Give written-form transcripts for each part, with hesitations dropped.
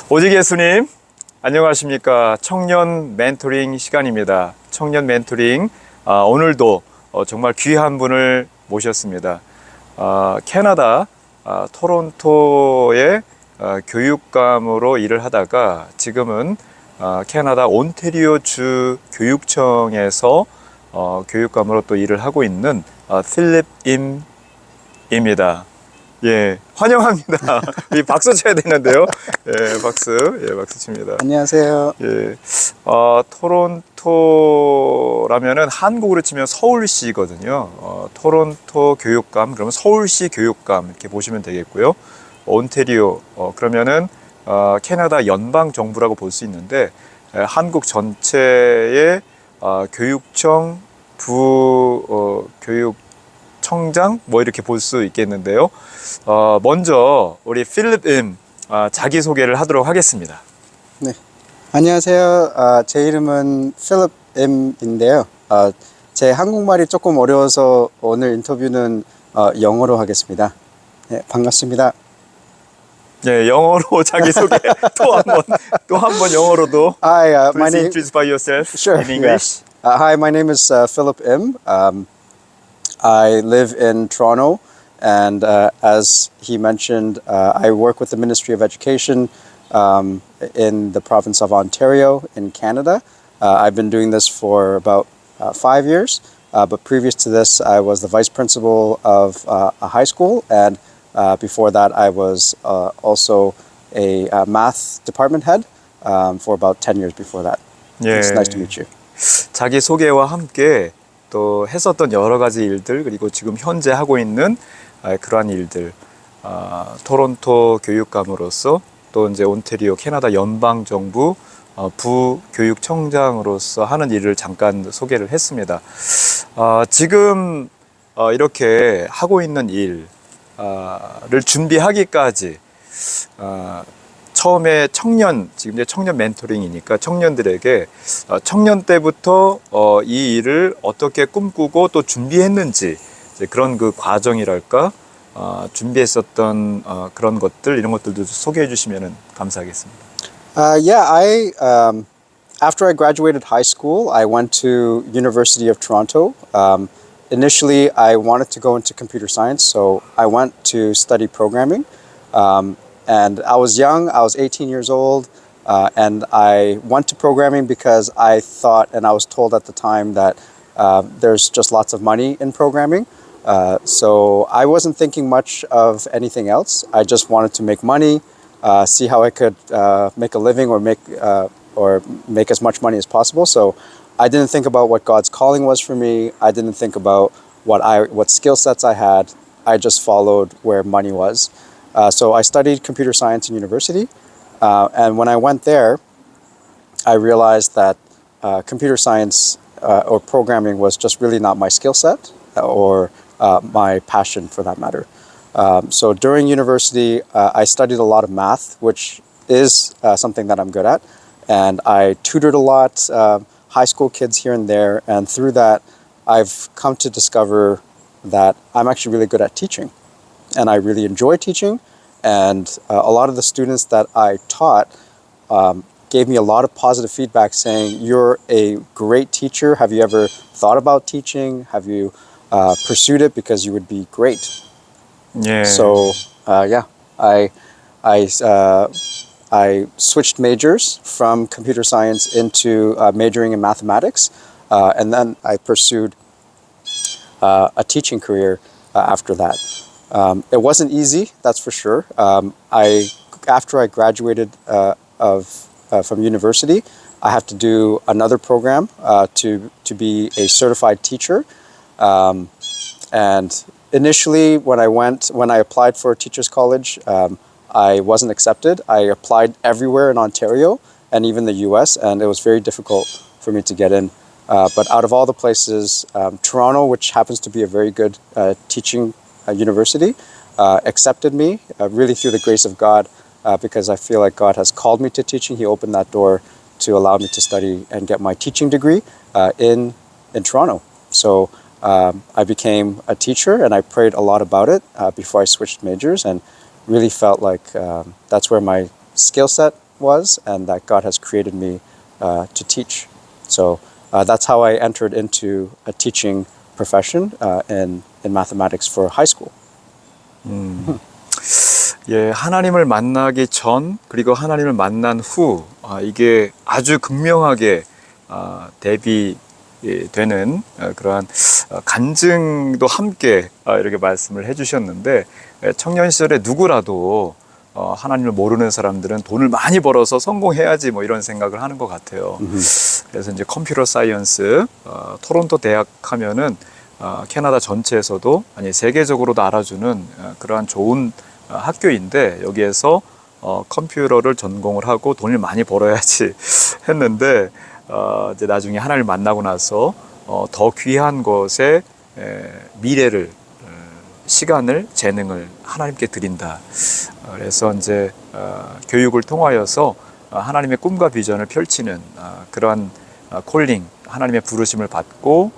오직 예수님, 안녕하십니까. 청년 멘토링 시간입니다. 청년 멘토링, 오늘도 정말 귀한 분을 모셨습니다. 캐나다 토론토의 교육감으로 일을 하다가 지금은 캐나다 온태리오 주 교육청에서 교육감으로 또 일을 하고 있는 필립 임입니다. 예, 환영합니다. 이 박수 쳐야 되는데요. 예, 박수 칩니다. 안녕하세요. 예, 토론토라면은 한국으로 치면 서울시거든요. 토론토 교육감, 그러면 서울시 교육감 이렇게 보시면 되겠고요. 온태리오, 그러면은 캐나다 연방 정부라고 볼 수 있는데 한국 전체의 교육청 교육청장 뭐 이렇게 볼 수 있겠는데요. 먼저 우리 필립 임 자기 소개를 하도록 하겠습니다. 네. 안녕하세요. 제 이름은 필립 임인데요. 제 한국말이 조금 어려워서 오늘 인터뷰는 영어로 하겠습니다. 네, 반갑습니다. 예, 영어로 자기 소개 또 한 번 영어로도. Hi, my Please name. introduce by yourself Sure. in English. Yeah. Hi, my name is Philip Im. I live in Toronto, and as he mentioned, I work with the Ministry of Education in the province of Ontario in Canada. I've been doing this for about 5 years, but previous to this, I was the vice principal of a high school, and before that, I was also a math department head for about 10 years before that. 예. It's nice to meet you. 자기 소개와 함께 또 했었던 여러 가지 일들, 그리고 지금 현재 하고 있는 그러한 일들, 토론토 교육감으로서 또 이제 온태리오 캐나다 연방 정부 부교육청장으로서 하는 일을 잠깐 소개를 했습니다. 지금 이렇게 하고 있는 일을 준비하기까지 처음에 지금 이제 청년 멘토링이니까 청년들에게 청년 때부터 이 일을 어떻게 꿈꾸고 또 준비했는지 이제 그런 그 과정이랄까 준비했었던 그런 것들 이런 것들도 소개해 주시면 감사하겠습니다. After I graduated high school, I went to University of Toronto. Initially, I wanted to go into computer science, so I went to study programming. And I was young, I was 18 years old, and I went to programming because I thought, and I was told at the time that there's just lots of money in programming. So I wasn't thinking much of anything else. I just wanted to make money, see how I could make a living or make as much money as possible. So I didn't think about what God's calling was for me. I didn't think about what skill sets I had. I just followed where money was. So I studied computer science in university, and when I went there, I realized that computer science or programming was just really not my skill set or my passion for that matter. So during university, I studied a lot of math, which is something that I'm good at, and I tutored a lot, high school kids here and there, and through that, I've come to discover that I'm actually really good at teaching. And I really enjoy teaching, and a lot of the students that I taught gave me a lot of positive feedback saying, you're a great teacher. Have you ever thought about teaching? Have you pursued it because you would be great? Yeah. So I switched majors from computer science into majoring in mathematics, and then I pursued a teaching career after that. It wasn't easy, that's for sure. After I graduated from university, I had to do another program to be a certified teacher. And initially, when I applied for a teachers college, I wasn't accepted. I applied everywhere in Ontario and even the US, and it was very difficult for me to get in. But out of all the places, Toronto, which happens to be a very good teaching university, accepted me really through the grace of God, because I feel like God has called me to teaching. He opened that door to allow me to study and get my teaching degree in Toronto. So I became a teacher, and I prayed a lot about it before I switched majors, and really felt like that's where my skill set was, and that God has created me to teach. So that's how I entered into a teaching profession in mathematics for high school. 예, 하나님을 만나기 전 그리고 하나님을 만난 후 이게 아주 극명하게 대비되는 그러한 간증도 함께 이렇게 말씀을 해주셨는데 청년 시절에 누구라도 하나님을 모르는 사람들은 돈을 많이 벌어서 성공해야지 뭐 이런 생각을 하는 것 같아요. 그래서 이제 컴퓨터 사이언스 토론토 대학 하면은 캐나다 전체에서도 아니 세계적으로도 알아주는 그러한 좋은 학교인데 여기에서 컴퓨터를 전공을 하고 돈을 많이 벌어야지 했는데 이제 나중에 하나님을 만나고 나서 더 귀한 것에 미래를 시간을 재능을 하나님께 드린다. 그래서 이제 교육을 통하여서 하나님의 꿈과 비전을 펼치는 그러한 콜링 하나님의 부르심을 받고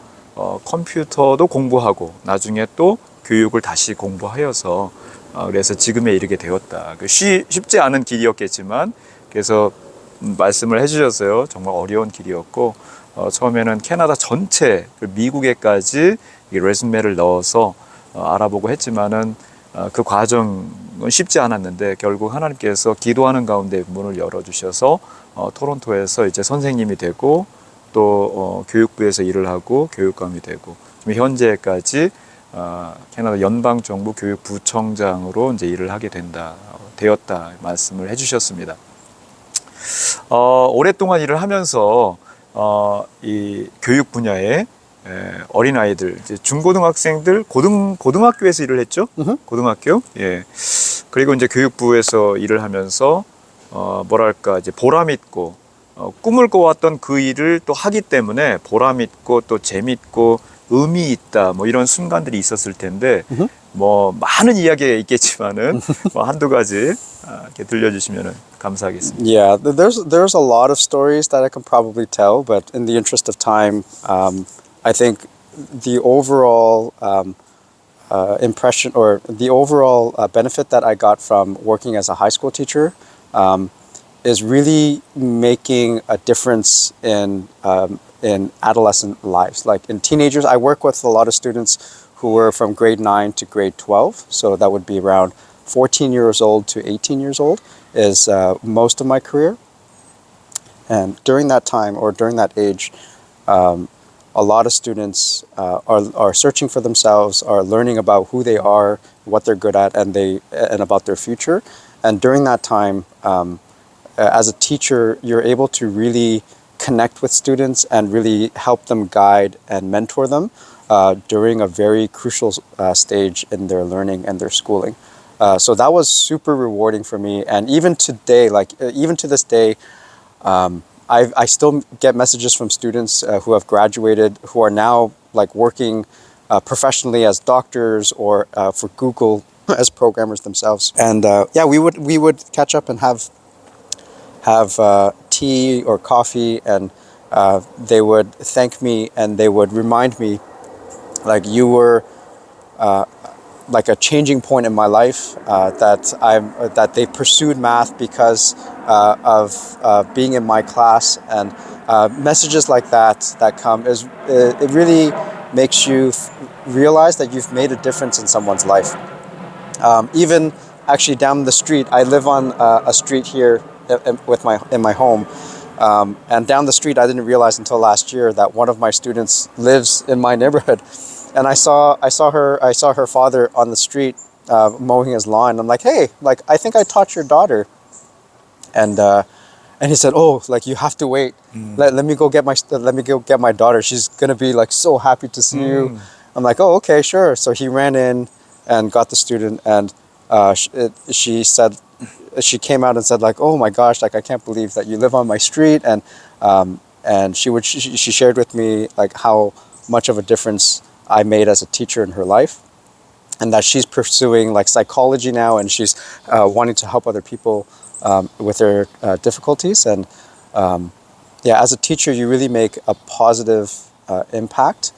컴퓨터도 공부하고 나중에 또 교육을 다시 공부하여서 그래서 지금에 이르게 되었다. 쉽지 않은 길이었겠지만 그래서 말씀을 해주셨어요. 정말 어려운 길이었고 처음에는 캐나다 전체 미국에까지 레즈메를 넣어서 알아보고 했지만은 그 과정은 쉽지 않았는데 결국 하나님께서 기도하는 가운데 문을 열어주셔서 토론토에서 이제 선생님이 되고 또 교육부에서 일을 하고 교육감이 되고 현재까지 캐나다 연방정부 교육부청장으로 이제 일을 하게 되었다 말씀을 해주셨습니다. 오랫동안 일을 하면서 이 교육 분야에 어린아이들, 이제 중고등학생들, 고등학교에서 일을 했죠. 고등학교. 예. 그리고 이제 교육부에서 일을 하면서 뭐랄까 이제 보람 있고 꿈을 꿔왔던 그 일을 또 하기 때문에 보람 있고 또 재밌고 의미 있다 뭐 이런 순간들이 있었을 텐데 뭐 많은 이야기가 있겠지만은 뭐 한두 가지 이렇게 들려주시면은 감사하겠습니다. Yeah, there's a lot of stories that I can probably tell, but in the interest of time, I think the overall impression or the overall benefit that I got from working as a high school teacher is really making a difference in adolescent lives. Like in teenagers, I work with a lot of students who were from grade 9 to grade 12. So that would be around 14 years old to 18 years old is most of my career. And during that time or during that age, a lot of students are searching for themselves, are learning about who they are, what they're good at, and about their future. And during that time, as a teacher, you're able to really connect with students and really help them guide and mentor them during a very crucial stage in their learning and their schooling. So that was super rewarding for me. And even today, even to this day, I still get messages from students who have graduated, who are now like working professionally as doctors or for Google as programmers themselves. And yeah, we would catch up and have tea or coffee, and they would thank me and they would remind me, like, you were like a changing point in my life, that they pursued math because of being in my class, and messages like that come it really makes you realize that you've made a difference in someone's life. Even actually down the street, I live on a street here in my home, and down the street I didn't realize until last year that one of my students lives in my neighborhood. And I saw her father on the street mowing his lawn. I'm like, hey, like, I think I taught your daughter. And he said, oh, like, you have to wait. Let me go get my daughter. She's gonna be like so happy to see you. I'm like, oh, okay, sure. So he ran in and got the student, and she came out and said, like, oh my gosh, like, I can't believe that you live on my street. And she shared with me like how much of a difference I made as a teacher in her life, and that she's pursuing like psychology now, and she's wanting to help other people with their difficulties. And yeah, as a teacher, you really make a positive impact,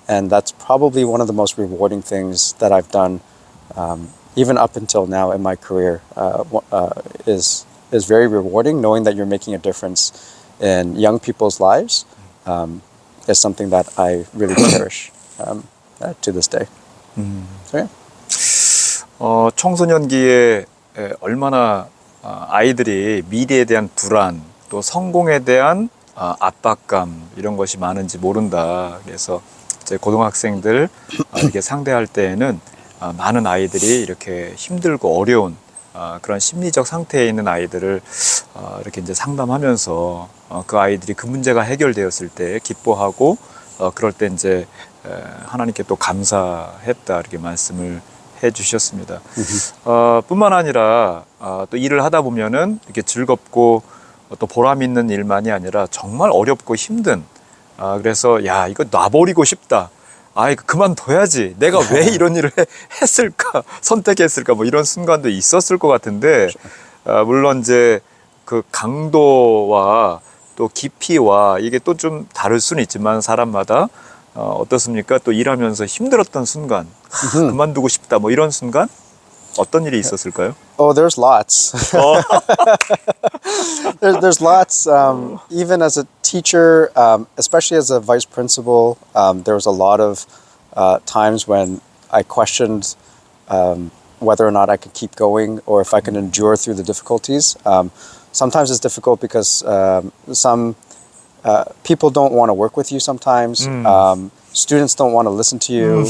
and that's probably one of the most rewarding things that I've done, even up until now in my career, is is very rewarding. Knowing that you're making a difference in young people's lives is something that I really cherish to this day. So yeah. 청소년기에 얼마나 아이들이 미래에 대한 불안, 또 성공에 대한 압박감 이런 것이 많은지 모른다. 그래서 이제 고등학생들 이렇게 상대할 때에는 많은 아이들이 이렇게 힘들고 어려운 그런 심리적 상태에 있는 아이들을 이렇게 이제 상담하면서 그 아이들이 그 문제가 해결되었을 때 기뻐하고 그럴 때 이제 하나님께 또 감사했다 이렇게 말씀을 해주셨습니다. 뿐만 아니라 또 일을 하다 보면은 이렇게 즐겁고 또 보람 있는 일만이 아니라 정말 어렵고 힘든 그래서 야 이거 놔버리고 싶다. 이거 그만둬야지. 내가 왜 이런 일을 했을까? 선택했을까? 뭐 이런 순간도 있었을 것 같은데 물론 이제 그 강도와 또 깊이와 이게 또 좀 다를 수는 있지만 사람마다 어떻습니까? 또 일하면서 힘들었던 순간, 그만두고 싶다 뭐 이런 순간 어떤 일이 있었을까요? Oh, there's lots. There's lots. Even as a teacher, especially as a vice principal, there was a lot of times when I questioned whether or not I could keep going or if I can endure through the difficulties. Sometimes it's difficult because some people don't want to work with you sometimes. Students don't want to listen to you.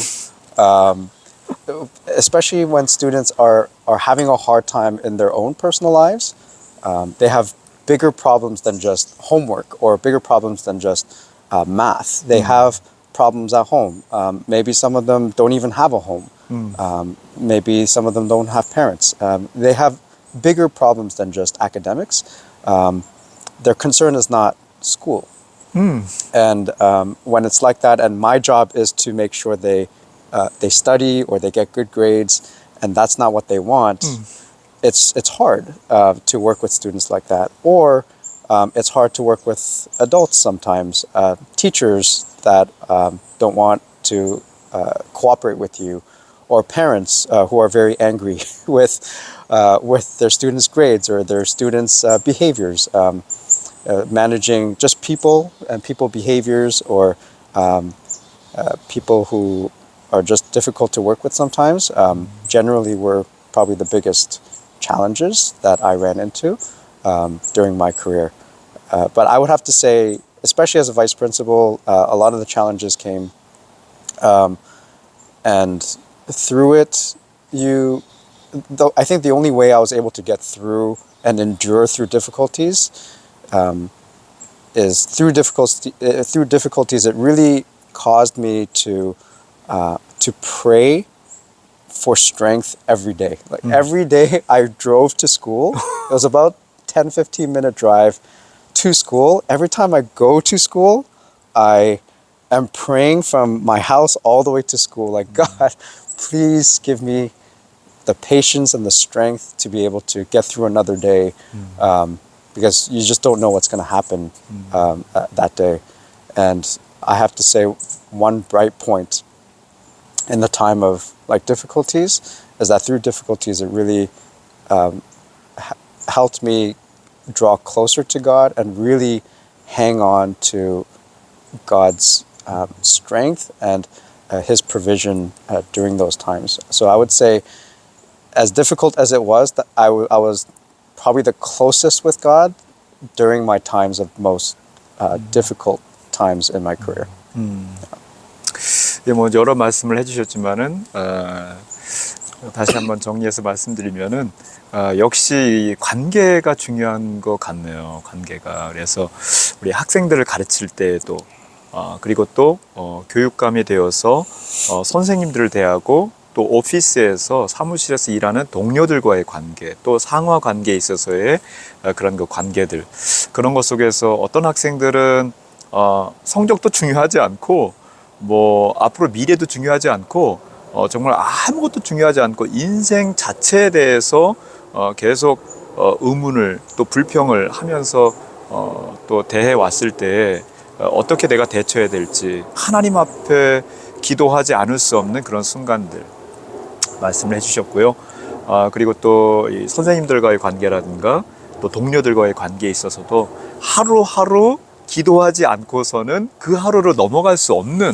Especially when students are having a hard time in their own personal lives. They have bigger problems than just homework or bigger problems than just math. They have problems at home. Maybe some of them don't even have a home. Maybe some of them don't have parents. They have bigger problems than just academics. Their concern is not school. And when it's like that, and my job is to make sure they study or they get good grades, and that's not what they want, it's hard to work with students like that. Or it's hard to work with adults sometimes, teachers that don't want to cooperate with you, or parents who are very angry with their students' grades or their students' behaviors. Managing just people and people behaviors, or people who are just difficult to work with sometimes, generally were probably the biggest challenges that I ran into during my career. But I would have to say, especially as a vice principal, a lot of the challenges came, and through it, I think the only way I was able to get through and endure through difficulties is through difficulties. It really caused me to pray for strength every day. Like every day I drove to school. It was about 10-15 minute drive to school. Every time I go to school, I am praying from my house all the way to school. Like, God, please give me the patience and the strength to be able to get through another day. Because you just don't know what's going to happen that day. And I have to say, one bright point in the time of like difficulties is that through difficulties, it really helped me draw closer to God and really hang on to God's strength and His provision during those times. So I would say, as difficult as it was, that I was probably the closest with God during my times of most difficult times in my career. 예, 뭐 여러 말씀을 해주셨지만은 다시 한번 정리해서 말씀드리면은 역시 관계가 중요한 것 같네요. 관계가. 그래서 우리 학생들을 가르칠 때에도 그리고 또 교육감이 되어서 선생님들을 대하고 또 오피스에서 사무실에서 일하는 동료들과의 관계, 또 상하 관계에 있어서의 그런 그 관계들, 그런 것 속에서 어떤 학생들은 성적도 중요하지 않고 뭐 앞으로 미래도 중요하지 않고 정말 아무것도 중요하지 않고 인생 자체에 대해서 계속 의문을 또 불평을 하면서 또 대해 왔을 때 어떻게 내가 대처해야 될지 하나님 앞에 기도하지 않을 수 없는 그런 순간들 말씀을 해주셨고요. 그리고 또 이 선생님들과의 관계라든가 또 동료들과의 관계에 있어서도 하루하루 기도하지 않고서는 그 하루를 넘어갈 수 없는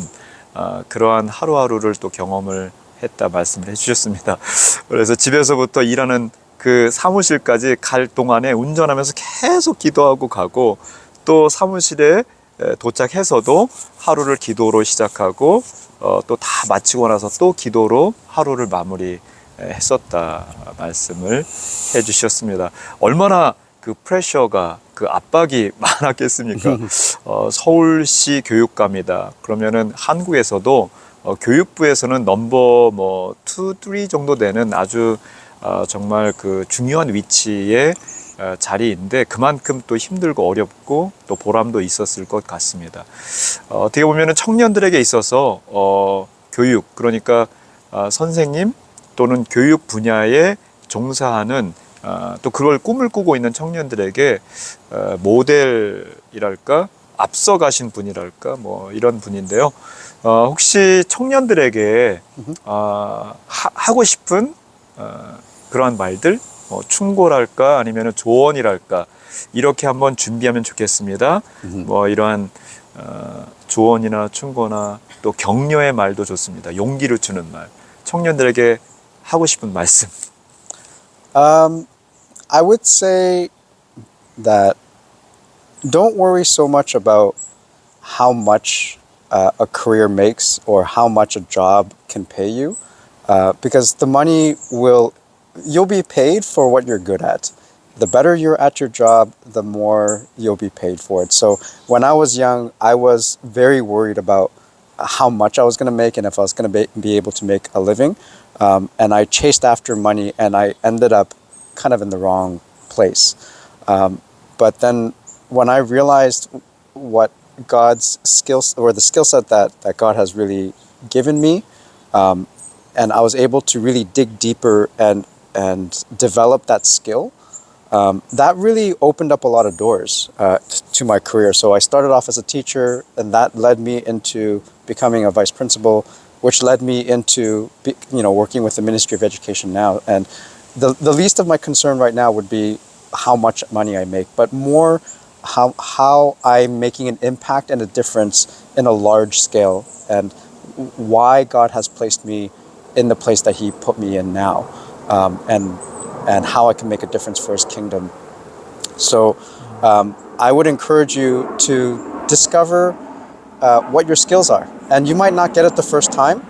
그러한 하루하루를 또 경험을 했다 말씀을 해주셨습니다. 그래서 집에서부터 일하는 그 사무실까지 갈 동안에 운전하면서 계속 기도하고 가고, 또 사무실에 도착해서도 하루를 기도로 시작하고 또 다 마치고 나서 또 기도로 하루를 마무리 했었다 말씀을 해주셨습니다. 얼마나 그 프레셔가, 그 압박이 많았겠습니까? 서울시 교육감이다. 그러면은 한국에서도 교육부에서는 넘버 2, 3 정도 되는 아주 정말 그 중요한 위치의 자리인데, 그만큼 또 힘들고 어렵고 또 보람도 있었을 것 같습니다. 어떻게 보면은 청년들에게 있어서 교육, 그러니까 선생님 또는 교육 분야에 종사하는 또 그걸 꿈을 꾸고 있는 청년들에게 모델이랄까, 앞서가신 분이랄까, 뭐 이런 분인데요. 혹시 청년들에게 하고 싶은 그러한 말들, 충고랄까 아니면 조언이랄까, 이렇게 한번 준비하면 좋겠습니다. 뭐 이러한 조언이나 충고나 또 격려의 말도 좋습니다. 용기를 주는 말, 청년들에게 하고 싶은 말씀. I would say that don't worry so much about how much a career makes or how much a job can pay you, because the money you'll be paid for what you're good at. The better you're at your job, the more you'll be paid for it. So when I was young, I was very worried about how much I was going to make and if I was going to be able to make a living. And I chased after money and I ended up kind of in the wrong place. But then when I realized what God's skills or the skill set that God has really given me, and I was able to really dig deeper and develop that skill, that really opened up a lot of doors to my career. So I started off as a teacher, and that led me into becoming a vice principal, which led me into working with the Ministry of Education now. And the least of my concern right now would be how much money I make, but more how I'm making an impact and a difference in a large scale, and why God has placed me in the place that He put me in now, and how I can make a difference for His kingdom. So I would encourage you to discover what your skills are. And you might not get it the first time.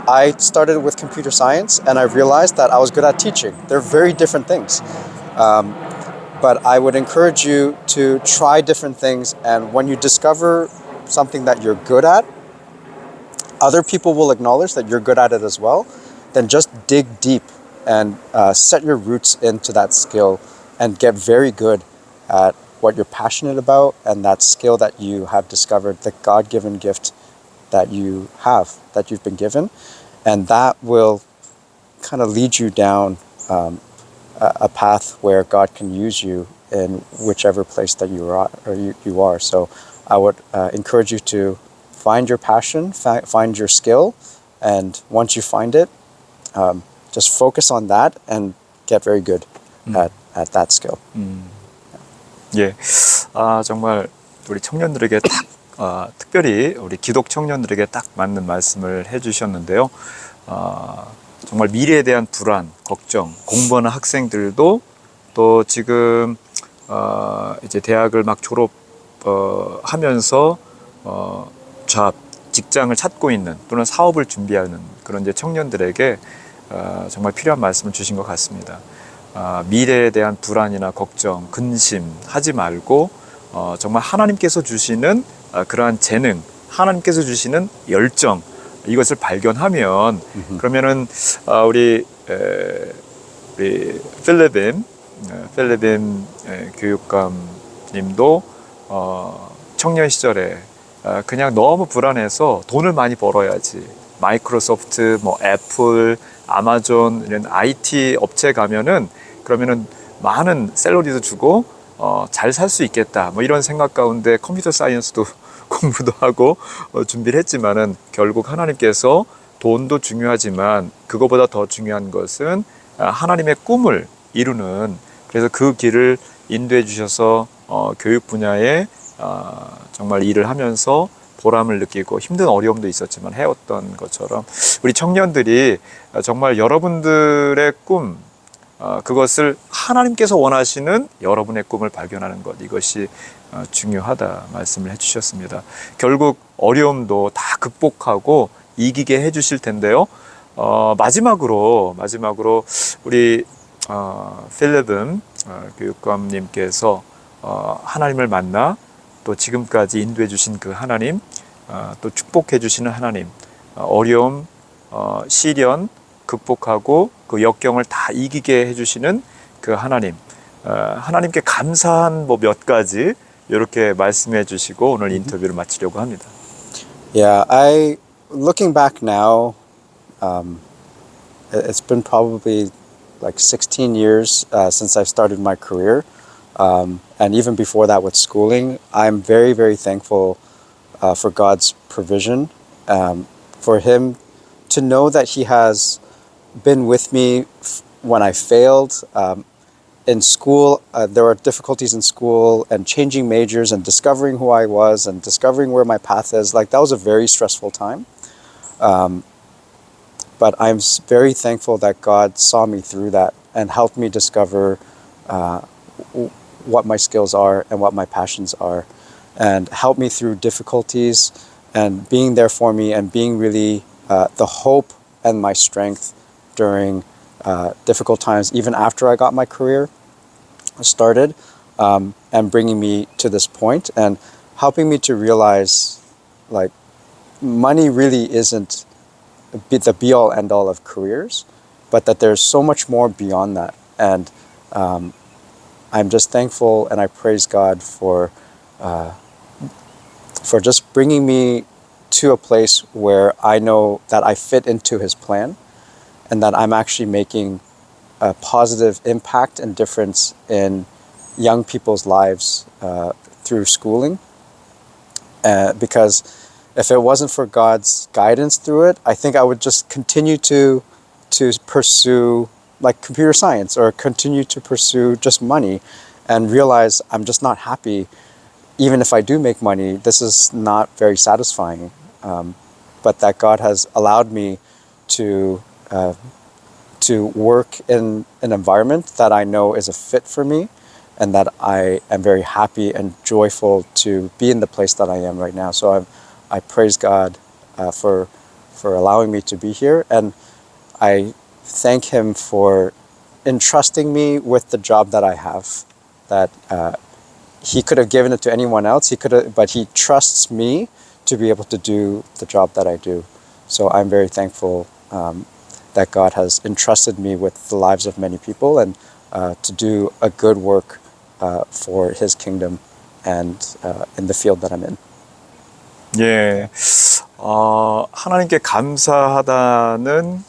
I started with computer science and I realized that I was good at teaching. They're very different things. But I would encourage you to try different things, and when you discover something that you're good at, other people will acknowledge that you're good at it as well. Then just dig deep and set your roots into that skill and get very good at what you're passionate about and that skill that you have discovered, the God-given gift that you have, that you've been given. And that will kind of lead you down a path where God can use you in whichever place that you are. So I would encourage you to find your passion, find your skill, and once you find it, just focus on that and get very good at that skill. 예, 정말 우리 청년들에게 특별히 우리 기독 청년들에게 딱 맞는 말씀을 해주셨는데요. 정말 미래에 대한 불안, 걱정, 공부하는 학생들도 또 지금 이제 대학을 막 졸업하면서 직장을 찾고 있는 또는 사업을 준비하는 그런 이제 청년들에게 정말 필요한 말씀을 주신 것 같습니다. 미래에 대한 불안이나 걱정, 근심 하지 말고 정말 하나님께서 주시는 그러한 재능, 하나님께서 주시는 열정, 이것을 발견하면 그러면은 우리 필리빔 교육감님도 청년 시절에 그냥 너무 불안해서 돈을 많이 벌어야지, 마이크로소프트, 뭐 애플, 아마존 이런 IT 업체 가면은 그러면은 많은 샐러리도 주고 잘 살 수 있겠다, 뭐 이런 생각 가운데 컴퓨터 사이언스도 공부도 하고 준비를 했지만은 결국 하나님께서 돈도 중요하지만 그거보다 더 중요한 것은 하나님의 꿈을 이루는, 그래서 그 길을 인도해 주셔서 교육 분야에 정말 일을 하면서 보람을 느끼고 힘든 어려움도 있었지만 해왔던 것처럼 우리 청년들이 정말 여러분들의 꿈, 그것을 하나님께서 원하시는 여러분의 꿈을 발견하는 것, 이것이 중요하다 말씀을 해주셨습니다. 결국 어려움도 다 극복하고 이기게 해주실 텐데요. 마지막으로 우리 필립은 교육감님께서 하나님을 만나 또 지금까지 인도해 주신 그 하나님, 또 축복해 주시는 하나님, 어려움, 시련 극복하고 그 역경을 다 이기게 해주시는 그 하나님, 하나님께 감사한 뭐 몇 가지 이렇게 말씀해 주시고 오늘 인터뷰를 마치려고 합니다. Yeah, looking back now, it's been probably like 16 years since I've started my career. And even before that with schooling, I'm very, very thankful for God's provision, for Him to know that He has been with me when I failed. In school, there were difficulties in school and changing majors and discovering who I was and discovering where my path is. Like, that was a very stressful time. But I'm very thankful that God saw me through that and helped me discover what my skills are and what my passions are, and helped me through difficulties and being there for me and being really the hope and my strength during difficult times, even after I got my career started, and bringing me to this point and helping me to realize, like, money really isn't the be-all end-all of careers, but that there's so much more beyond that. And I'm just thankful and I praise God for just bringing me to a place where I know that I fit into His plan and that I'm actually making a positive impact and difference in young people's lives through schooling. Because if it wasn't for God's guidance through it, I think I would just continue to pursue like computer science or continue to pursue just money and realize I'm just not happy. Even if I do make money, this is not very satisfying. But that God has allowed me to work in an environment that I know is a fit for me, and that I am very happy and joyful to be in the place that I am right now. So I praise God for allowing me to be here, and I thank Him for entrusting me with the job that I have. That He could have given it to anyone else. But He trusts me to be able to do the job that I do. So I'm very thankful that God has entrusted me with the lives of many people and to do a good work for His kingdom and in the field that I'm in. 예, 하나님께 감사하다는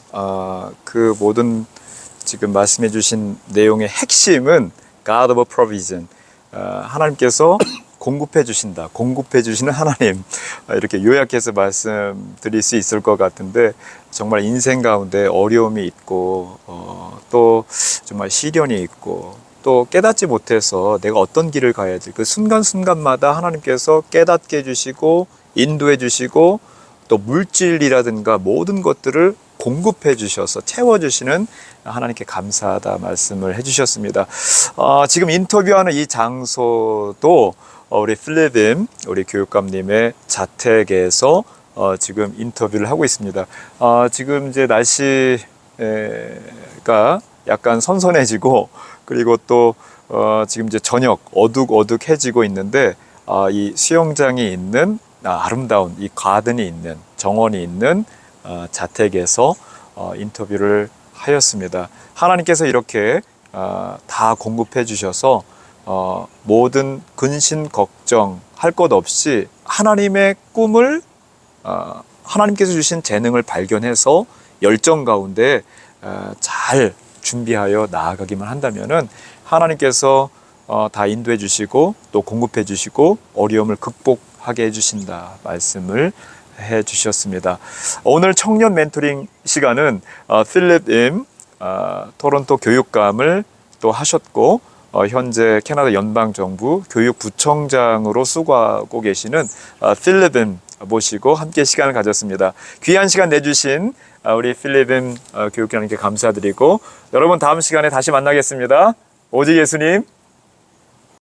그 모든 지금 말씀해 주신 내용의 핵심은 God of Provision, 하나님께서 공급해 주신다, 공급해 주시는 하나님, 이렇게 요약해서 말씀드릴 수 있을 것 같은데, 정말 인생 가운데 어려움이 있고 또 정말 시련이 있고 또 깨닫지 못해서 내가 어떤 길을 가야지, 그 순간순간마다 하나님께서 깨닫게 해주시고 인도해 주시고 또 물질이라든가 모든 것들을 공급해 주셔서 채워주시는 하나님께 감사하다 말씀을 해주셨습니다. 지금 인터뷰하는 이 장소도 우리 필립임, 우리 교육감님의 자택에서 지금 인터뷰를 하고 있습니다. 지금 이제 날씨가 약간 선선해지고, 그리고 또 지금 이제 저녁 어둑어둑해지고 있는데, 이 수영장이 있는 아름다운 이 가든이 있는, 정원이 있는 자택에서 인터뷰를 하였습니다. 하나님께서 이렇게 다 공급해 주셔서 모든 근심 걱정할 것 없이 하나님의 꿈을, 하나님께서 주신 재능을 발견해서 열정 가운데 잘 준비하여 나아가기만 한다면은 하나님께서 다 인도해 주시고 또 공급해 주시고 어려움을 극복하게 해 주신다 말씀을 해 주셨습니다. 오늘 청년 멘토링 시간은 필립임 토론토 교육감을 또 하셨고 현재 캐나다 연방정부 교육부청장으로 수고하고 계시는 필립임 모시고 함께 시간을 가졌습니다. 귀한 시간 내주신 우리 필립임 교육장님께 감사드리고 여러분 다음 시간에 다시 만나겠습니다. 오직 예수님.